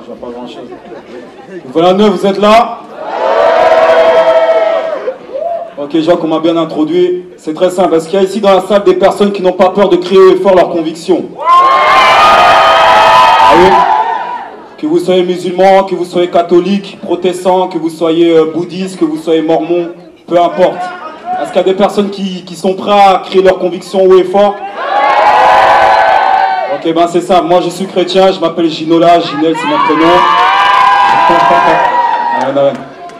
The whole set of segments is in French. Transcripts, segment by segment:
Je vois pas grand chose. Voilà, 9, vous êtes là? Ok, je vois qu'on m'a bien introduit. C'est très simple, parce qu'il y a ici dans la salle des personnes qui n'ont pas peur de crier haut et fort leurs convictions. Ah oui? Que vous soyez musulman, que vous soyez catholique, protestant, que vous soyez bouddhiste, que vous soyez mormon, peu importe. Est-ce qu'il y a des personnes qui sont prêtes à crier leurs convictions haut et fort? Ok, ben c'est ça. Moi, je suis chrétien, je m'appelle Ginola, Ginel, c'est mon prénom.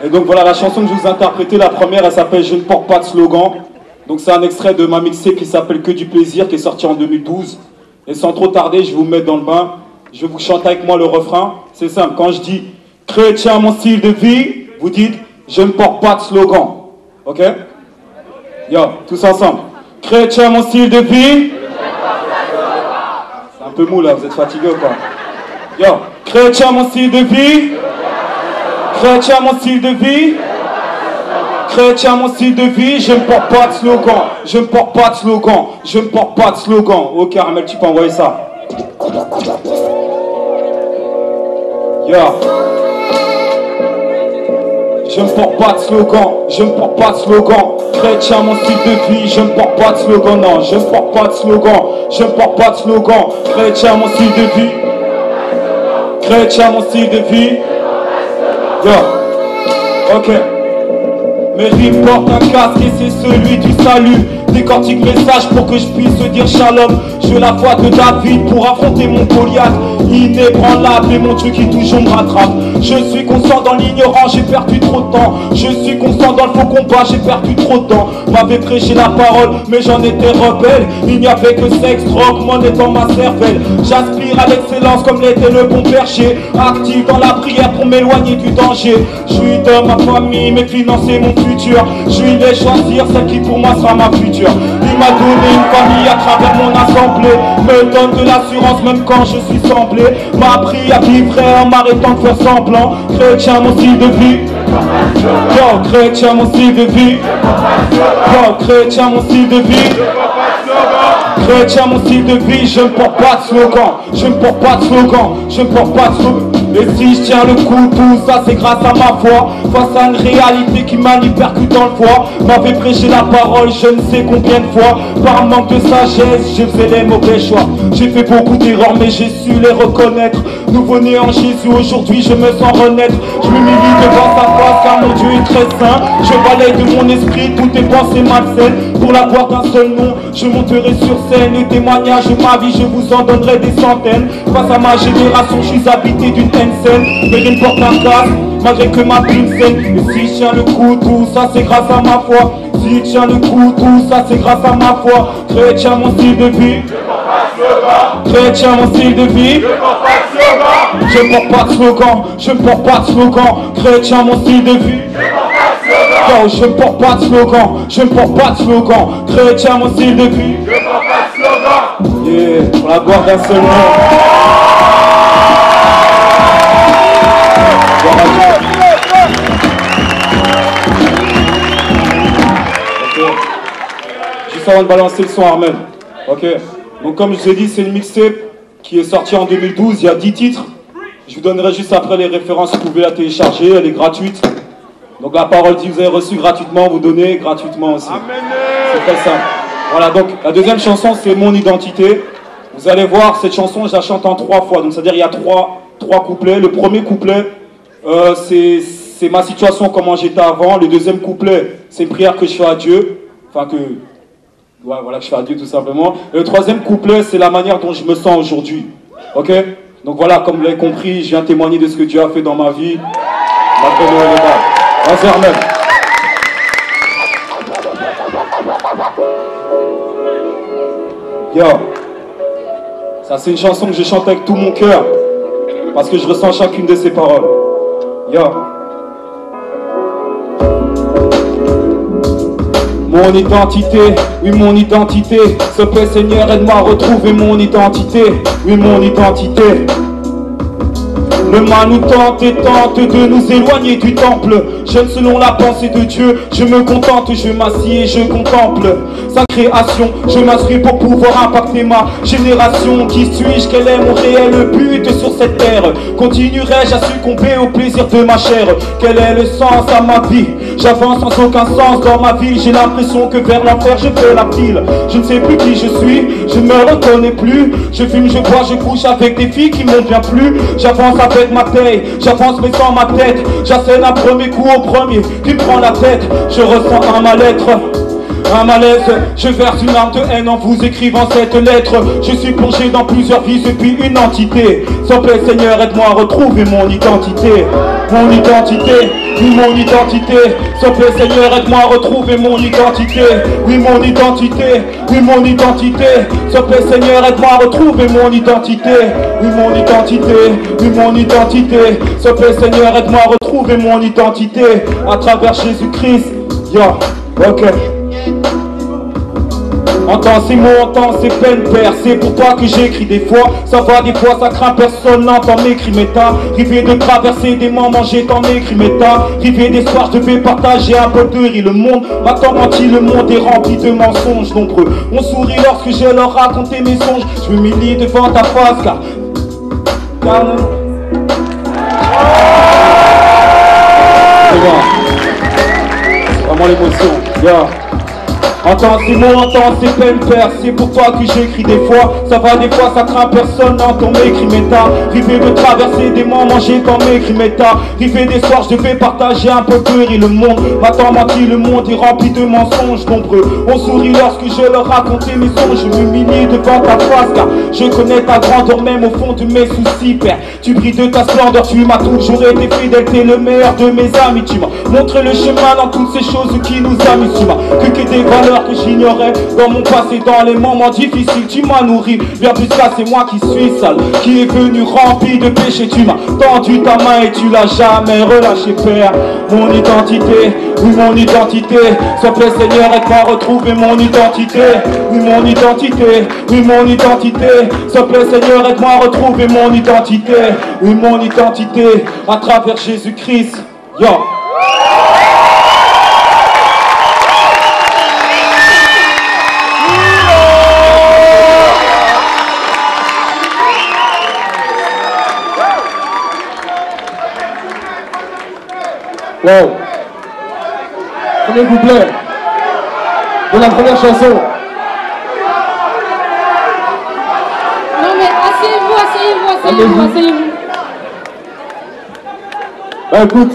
Et donc voilà, la chanson que je vous ai interprétée, la première, elle s'appelle Je ne porte pas de slogan. Donc c'est un extrait de ma mixtape qui s'appelle Que du plaisir, qui est sorti en 2012. Et sans trop tarder, je vais vous mettre dans le bain. Je vais vous chanter avec moi le refrain. C'est simple, quand je dis chrétien, mon style de vie, vous dites je ne porte pas de slogan. Ok? Yo, tous ensemble. Chrétien, mon style de vie. C'est un peu mou là, vous êtes fatigué ou quoi? Yo, chrétien, mon style de vie. Chrétien, mon style de vie. Chrétien, mon style de vie, je ne porte pas de slogan. Je ne porte pas de slogan. Je ne porte pas de slogan. Ok, Armel, tu peux envoyer ça. Yo. Je ne porte pas de slogan. Je ne porte pas de slogan. Chrétien, mon style de vie, je ne porte pas de slogan. Non, je ne porte pas de slogan. Je ne porte pas de slogan. Chrétien, mon style de vie. Chrétien, mon style de vie. Yo. Ok. Mes rimes portent un casque et c'est celui du salut. Décortique mes sages pour que je puisse dire shalom. Je la foi de David pour affronter mon Goliath. Inébranlable et mon Dieu qui toujours me rattrape. Je suis constant dans l'ignorance, j'ai perdu trop de temps. Je suis constant dans le faux combat, j'ai perdu trop de temps. M'avait prêché la parole, mais j'en étais rebelle. Il n'y avait que sexe, drogue, monnaie dans ma cervelle. J'aspire à l'excellence comme l'était le bon berger. Actif dans la prière pour m'éloigner du danger. Je suis de ma famille, mes finances et mon futur. Je vais choisir celle qui pour moi sera ma future. Il m'a donné une famille à travers mon assemblée. Me donne de l'assurance même quand je suis semblé. M'a appris à vivre en m'arrêtant de faire semblant. Chrétien, mon style de vie. Yo, chrétien, mon style de vie. Yo, chrétien, mon style de vie. Chrétien, mon style de vie, je ne porte pas de slogan. Je ne porte pas de slogan. Je ne porte pas de slogan. Et si je tiens le coup, tout ça c'est grâce à ma foi. Face à une réalité qui m'hypercute dans le foie. M'avait prêché la parole je ne sais combien de fois. Par manque de sagesse, j'ai fait les mauvais choix. J'ai fait beaucoup d'erreurs mais j'ai su les reconnaître. Nouveau-né en Jésus, aujourd'hui je me sens renaître. Je m'humilie devant sa face car mon Dieu est très saint. Je balaye de mon esprit toutes tes pensées malsaines. Pour la gloire d'un seul nom, je monterai sur scène. Les témoignages de ma vie, je vous en donnerai des centaines. Face à ma génération, je suis habité d'une haine saine. Mais je porte un casque, malgré que ma plume saine. Et si je tiens le coup, tout ça c'est grâce à ma foi. Si je tiens le coup, tout ça c'est grâce à ma foi. Chrétien, mon style de vie. Chrétien, mon style de vie. Je ne porte pas de slogan. Je ne porte pas de slogan. Chrétien, mon style de vie. Yo, je ne porte pas de slogan. Je ne porte pas de slogan. Chrétien, mon style de vie. Je ne porte pas de slogan. Yeah, pour la gloire d'un seul nom. Juste avant de balancer le son, Armel. Ok. Donc comme je vous ai dit, c'est une mixtape qui est sortie en 2012. Il y a 10 titres. Je vous donnerai juste après les références. Vous pouvez la télécharger. Elle est gratuite. Donc la parole dit vous avez reçu gratuitement, vous donnez gratuitement aussi. C'est très simple. Voilà, donc la deuxième chanson c'est Mon Identité. Vous allez voir, cette chanson je la chante en 3 fois. Donc c'est-à-dire il y a trois couplets. Le premier couplet c'est ma situation, comment j'étais avant. Le deuxième couplet c'est une prière que je fais à Dieu. Enfin Ouais, voilà, que je fais adieu tout simplement. Et le troisième couplet, c'est la manière dont je me sens aujourd'hui. Ok? Donc voilà, comme vous l'avez compris, je viens témoigner de ce que Dieu a fait dans ma vie. Malgré le bas. Vas-y, Armel. Yo. Ça, c'est une chanson que je chante avec tout mon cœur. Parce que je ressens chacune de ses paroles. Yo. Mon identité, oui mon identité. S'il te plaît Seigneur, aide-moi à retrouver mon identité. Oui mon identité. Le mal nous tente et tente de nous éloigner du temple. J'aime selon la pensée de Dieu. Je me contente, je m'assieds et je contemple sa création. Je m'inscris pour pouvoir impacter ma génération. Qui suis-je? Quel est mon réel but sur cette terre? Continuerai-je à succomber au plaisir de ma chair? Quel est le sens à ma vie? J'avance sans aucun sens dans ma vie. J'ai l'impression que vers l'enfer je fais la pile. Je ne sais plus qui je suis, je ne me reconnais plus. Je fume, je bois, je couche avec des filles qui m'ont bien plu. J'avance avec ma taille, j'avance mais sans ma tête. J'assène un premier coup au premier qui me prend la tête. Je ressens un mal-être, un malaise. Je verse une arme de haine en vous écrivant cette lettre. Je suis plongé dans plusieurs vies depuis une entité. S'il te plaît Seigneur, aide-moi à retrouver mon identité. Mon identité, oui mon identité. S'il te plaît Seigneur, aide-moi à retrouver mon identité. Oui mon identité, oui mon identité. S'il te plaît Seigneur, aide-moi à retrouver mon identité. Oui mon identité, oui mon identité. S'il te plaît Seigneur, aide-moi à retrouver mon identité. À travers Jésus-Christ. Yo, ok. Entends ces mots, entends ces peines, père. C'est pour toi que j'écris des fois. Ça va, des fois ça craint, personne n'entend mes cris méta. Rivé de traverser des moments, j'étends mes cris méta. Rivé des soirs, je devais partager un peu de riz. Le monde m'a tant menti, le monde est rempli de mensonges nombreux. On sourit lorsque je leur racontais mes songes. Je m'humilie devant ta face car... C'est bon. C'est vraiment l'émotion. Yeah. Entends ces mots, entends ces peines, père. C'est pour toi que j'écris des fois. Ça va, des fois ça craint, personne n'entend mes cris méta. Rivé de traverser des moments, j'étends mes cris méta. Rivé des soirs, je devais partager un peu de rire. Le monde m'a tant menti, le monde est rempli de mensonges nombreux. On sourit lorsque je leur racontais mes songes. Je m'humilie devant ta face car je connais ta grandeur même au fond de mes soucis, père. Tu brilles de ta splendeur, tu m'as toujours été fidèle. T'es le meilleur de mes amis. Tu m'as montré le chemin dans toutes ces choses qui nous amusent. Tu m'as que des valeurs que j'ignorais dans mon passé, dans les moments difficiles. Tu m'as nourri, bien plus ça, c'est moi qui suis sale, qui est venu rempli de péché. Tu m'as tendu ta main et tu l'as jamais relâché, père. Mon identité, oui mon identité. S'il te plaît Seigneur, aide-moi à retrouver mon identité. Oui mon identité, oui mon identité. S'il te plaît Seigneur, aide-moi à retrouver mon identité. Oui mon identité, à travers Jésus-Christ. Yo. Wow. Premier couplet de la première chanson. Non mais asseyez-vous. Bah écoute,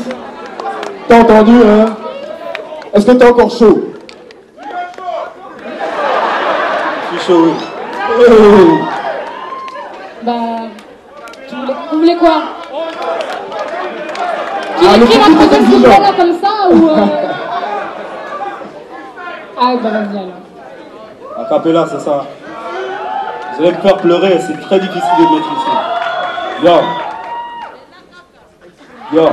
t'as entendu hein? Est-ce que t'es encore chaud? Je suis chaud, oui. Bah, vous voulez quoi? Ah, Tu le écris petit la troisième exigeant. couplet là comme ça ou Ah bah vas-y alors. A cappella, c'est ça. Vous allez me faire pleurer, c'est très difficile de mettre ici. Yo. Yo.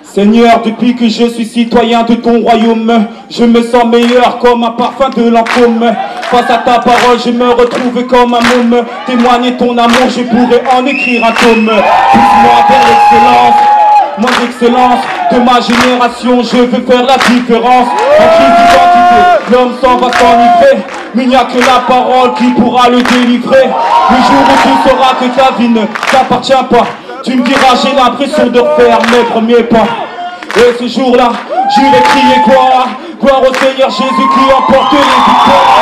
Seigneur, depuis que je suis citoyen de ton royaume, je me sens meilleur comme un parfum de Lancôme. Face à ta parole, je me retrouve comme un môme. Témoigner ton amour, je pourrais en écrire un tome. Pousse-moi vers l'excellence, moi l'excellence de ma génération. Je veux faire la différence. En crise d'identité, l'homme s'en va s'enivrer, mais il n'y a que la parole qui pourra le délivrer. Le jour où tu sauras que ta vie ne t'appartient pas, tu me diras j'ai l'impression de refaire mes premiers pas. Et ce jour-là, j'irai crier gloire, gloire au Seigneur Jésus qui emporte les victoires.